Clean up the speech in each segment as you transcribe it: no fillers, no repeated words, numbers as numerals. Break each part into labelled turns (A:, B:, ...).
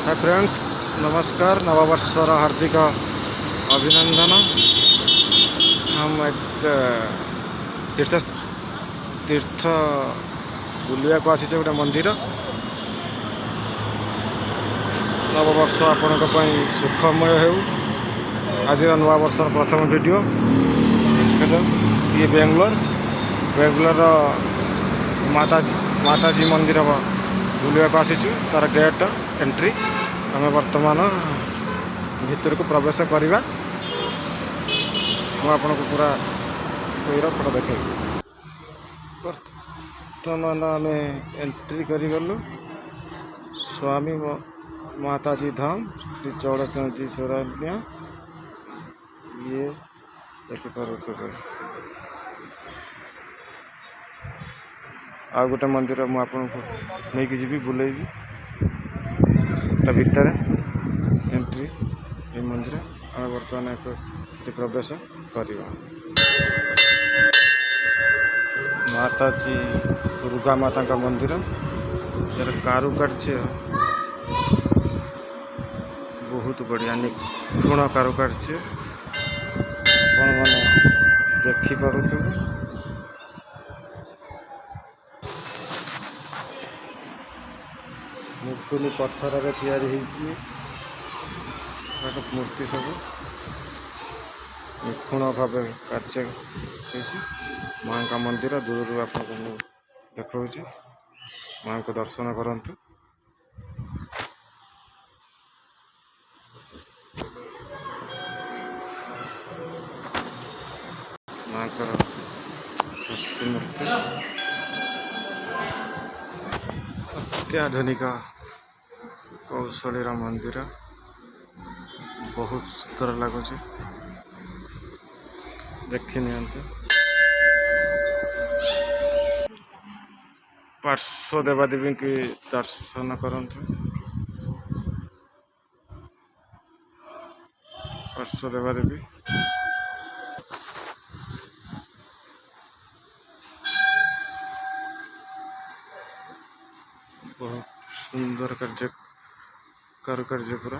A: Hi friends, नमस्कार। नववर्षर हार्दिक अभिनंदन। हम एक तीर्थ तीर्थ बुलिया को आसी गोटे मंदिर। नववर्ष आपण सुखमय हो। आज नुआ वर्षर प्रथम वीडियो ये बेंगलोर माताजी मंदिर बुलिया को आसीचु। तार गेट एंट्री आम वर्तमान भीतर को प्रवेश करवा। मुझे पूरा फोटो देखे। वर्तमान आम एंट्री करूँ स्वामी माताजी धाम श्री चौड़चंदी शरण्य। ये देखिपे आ गोटे मंदिर मुझे नहीं जी बुलेबी भितर एंट्री ये मंदिर आम बर्तमान एक प्रवेश करवा। माताजी दुर्गा माता का मंदिर यार कारुकार्य बहुत बढ़िया निखुण कारुकार्य देखिपे। मुर्तुनी पत्थर तैयारी मूर्ति सब निखुण भाव कार्य माँ का मंदिर दूर आप देखा माँ को दर्शन करंतु। माँ का प्रतिमूर्ति अत्याधुनिक कौशलीर मंदिर बहुत सुंदर लगुच देखी नि। पार्श्व देवादेवी की दर्शन करंतु। पार्श्व देवादेवी बहुत सुंदर कारुकार्य पूरा।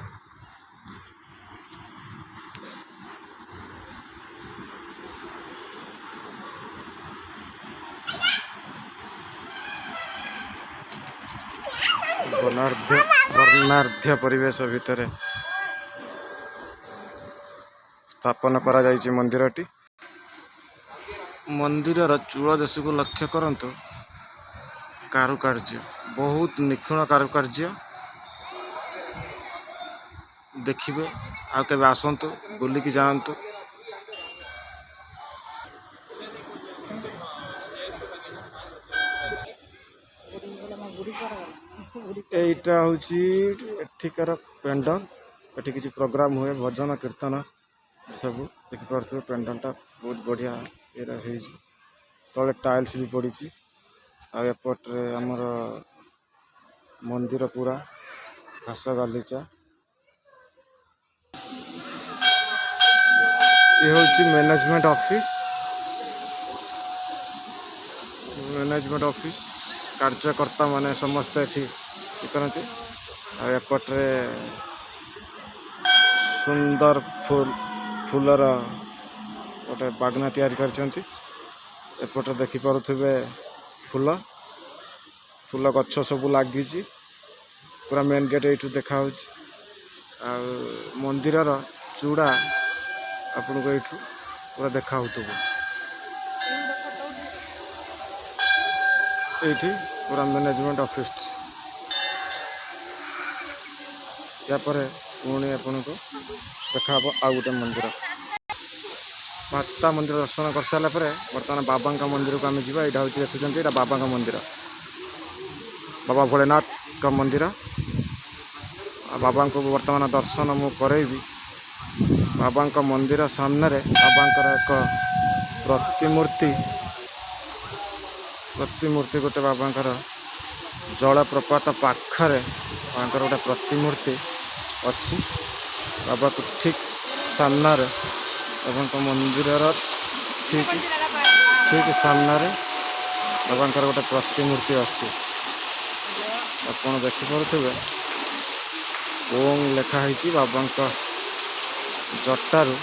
A: वर्णाढ्य परिवेश भितर स्थापन करा जायछि मंदिरटी। मंदिर चूल देश को लक्ष्य करंतु। कारुकार्य बहुत निखुण कारुकार्य देखिए। आ के आसतु बुलिकी जातु। एटा हूँ एठिकार पेंडल। एटी किसी प्रोग्राम हुए भजन कीर्तन सब देखिपे। पेंडलटा बहुत बढ़िया ये तले टाइल्स भी पड़ी। आपट्रे आमर मंदिर पूरा घास गालीचा। ये हूँ मैनेजमेंट ऑफिस कार्यकर्ता माने समस्ते करते। एपट्रे सुंदर फूलर गोटे बागना तैयारी करछंती। एपट्रे देखि पारुथिबे फूल गछ सब लगी पूरा मेन गेट ये देखा। मंदिरर चूड़ा आपन को ये पूरा देखा ये पूरा मैनेजमेंट ऑफिस। या पुणी आपन को देखा आ गोटे मंदिर। माता मंदिर दर्शन कर सारा बर्तमान बाबा का मंदिर को आम जा। यहाँ हूँ देखुं ये बाबा का मंदिर, बाबा भोलेनाथ का मंदिर। बाबा को वर्तमान दर्शन मु करेबी। बाबा का मंदिर सामने बाबा एक प्रतिमूर्ति गोटे बाबा जलप्रपात पाखरे बाबा गोटे प्रतिमूर्ति अच्छी। बाबा को ठीक सामने बाबा मंदिर ठीक सामने बाबा गोटे प्रतिमूर्ति अच्छी। आप देखिपे ओम लेखा है बाबा जटारू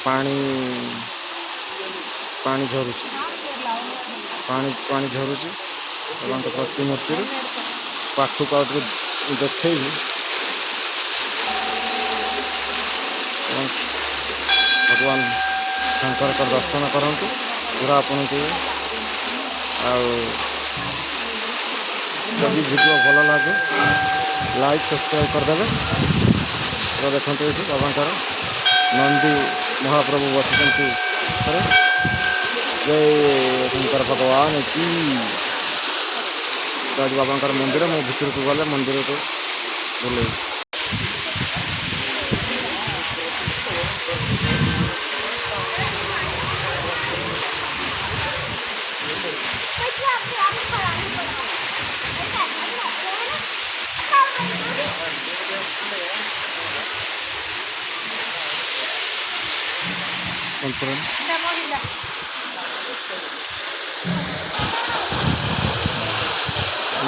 A: पानी पानी झरुची पानी झरुची बाबा प्रतिमूर्ति पाखक आउट देखी भगवान शंकर का दर्शन करूँ पूरा आपन को जब वीडियो भल लगे लाइक सब्सक्राइब करदे। तो देखते ये बाबा नंदी महाप्रभु बसुँच जय शंकर भगवान की। तो आज बाबा मंदिर मो भर को गले मंदिर को बुले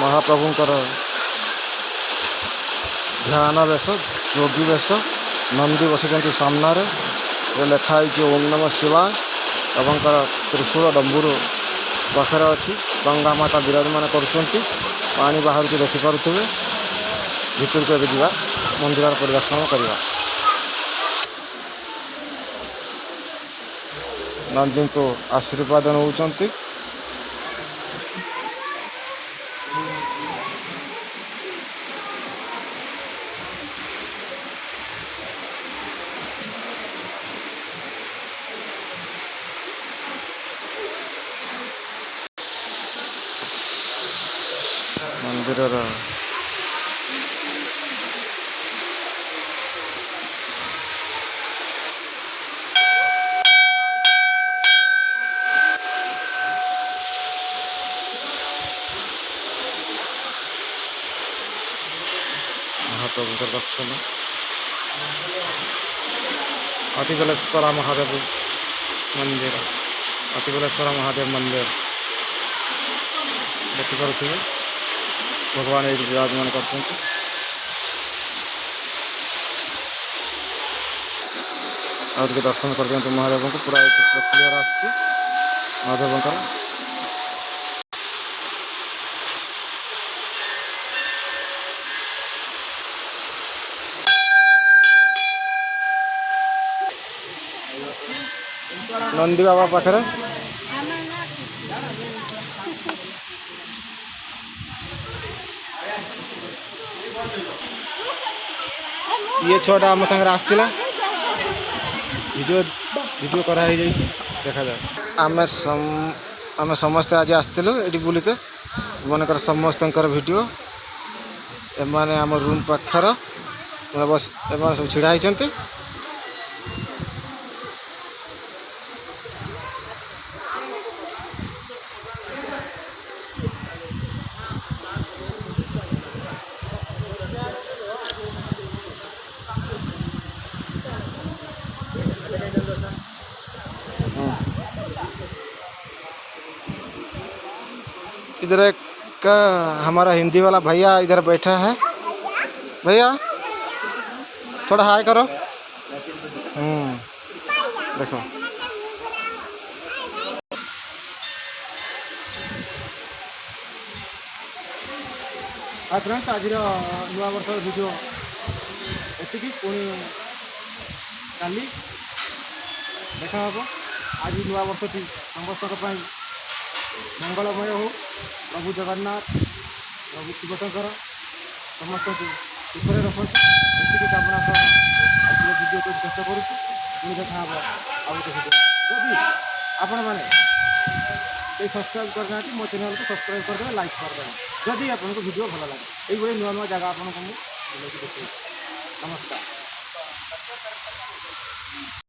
A: महाप्रभुंकर ध्यान बेश योगी बेश नंदी बसुँच सामने लिखाई ओम नमः शिवाय एवं त्रिशूल डंबूर पाखे अच्छी गंगा माता विराजमान कर बाहर को देखिपे भर को जा मंदिर परिदर्शन करवा। नंदी को आशीर्वाद नौकरी मंदिर महाप्रभु दर्शन अतिबलेश्वर महादेव मंदिर अतिबलेश्वर महादेव मंदिर देखिपे भगवान ये विराजमान कर दर्शन कर दिखाते महादेव को पूरा चित्र क्लीयर आसती महादेव नंदी बाबा पाखे ये छुआटा आम सागर आसला वीडियो वीडियो कराई देखा जाए आम समस्ते आज आसलु ये बुलते मनकर समस्त वीडियो एमाने आम रूम पाखर बस एम सब छिड़ा होती इधर एक हमारा हिंदी वाला भैया इधर बैठा है। भैया थोड़ा हाय करो। देखो फ्रेंड्स आज नुआ वर्ष वीडियो एति पुणी काली देखा हम आज नुआ वर्षटी समस्त मंगलमय हो। प्रभु जगन्नाथ प्रभु शिवशंकर समस्त सुखरे रखती ये कामना आज वीडियो को शेष करुँ पुणी देखा जदि आपण मैंने सब्सक्राइब करना मो चैनल को सब्सक्राइब करदे लाइक करदे जदि आपको वीडियो भल लगे ये नुआ नुआ जगह आपको मुझे देखिए। नमस्कार।